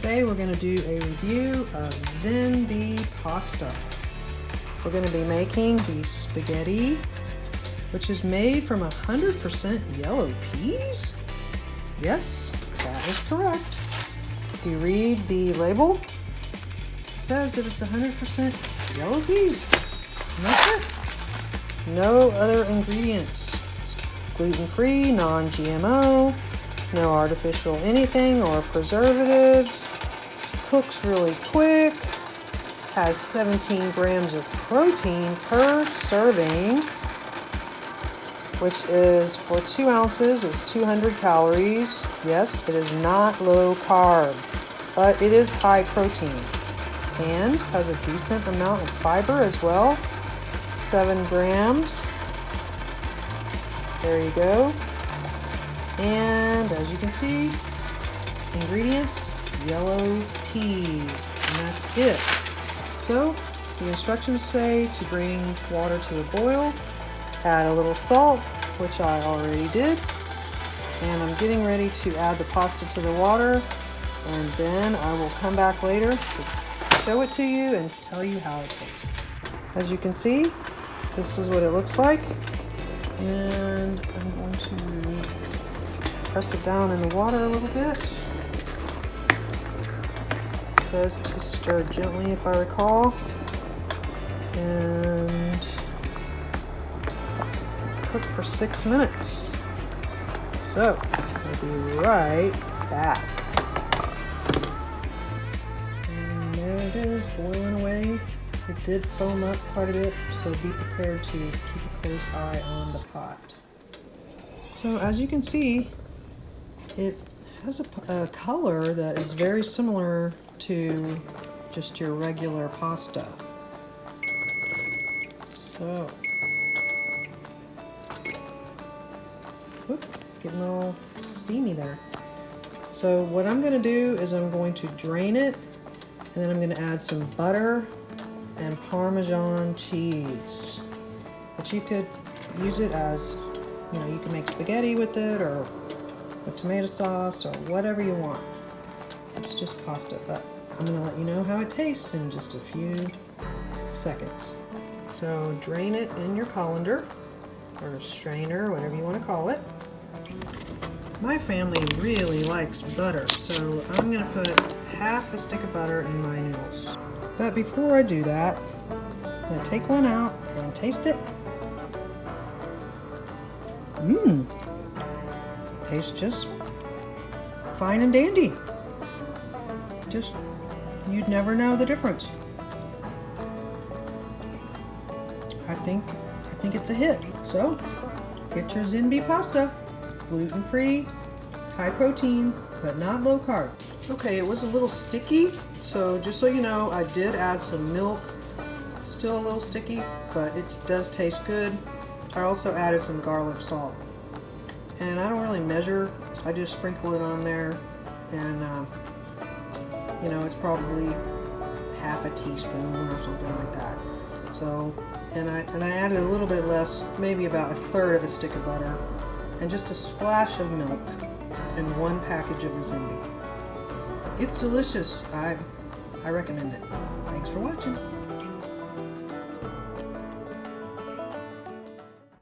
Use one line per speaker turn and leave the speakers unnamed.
Today we're going to do a review of Zenb pasta. We're going to be making the spaghetti, which is made from 100% yellow peas. Yes, that is correct. If you read the label, it says that it's 100% yellow peas. And that's it. No other ingredients. It's gluten-free, non-GMO, no artificial anything or preservatives. Cooks really quick. Has 17 grams of protein per serving, which is for 2 ounces, it's 200 calories. Yes, it is not low carb, but it is high protein and has a decent amount of fiber as well. 7 grams. There you go. And as you can see, ingredients, yellow peas, and that's it. So the instructions say to bring water to a boil, add a little salt, which I already did, and I'm getting ready to add the pasta to the water, and then I will come back later to show it to you and tell you how it tastes. As you can see, this is what it looks like, and I'm going to press it down in the water a little bit. It says to stir gently, if I recall, and cook for 6 minutes. So I'll be right back. And there it is, boiling away. It did foam up quite a bit, so be prepared to keep a close eye on the pot. So as you can see, it has a color that is very similar to just your regular pasta. So, whoop, getting all steamy there. So what I'm going to do is I'm going to drain it, and then I'm going to add some butter and Parmesan cheese. But you could use it as, you can make spaghetti with it, or a tomato sauce, or whatever you want. It's just pasta, but I'm going to let you know how it tastes in just a few seconds. So drain it in your colander, or strainer, whatever you want to call it. My family really likes butter, so I'm going to put half a stick of butter in my noodles. But before I do that, I'm going to take one out and taste it. Tastes just fine and dandy. Just, you'd never know the difference. I think it's a hit. So, get your Zenb pasta. Gluten-free, high protein, but not low carb. Okay, it was a little sticky, so just so you know, I did add some milk. It's still a little sticky, but it does taste good. I also added some garlic salt. And I don't really measure, I just sprinkle it on there, and it's probably half a teaspoon or something like that. So, and I added a little bit less, maybe about 1/3 of a stick of butter, and just a splash of milk, and 1 package of the Zenb. It's delicious. I recommend it. Thanks for watching.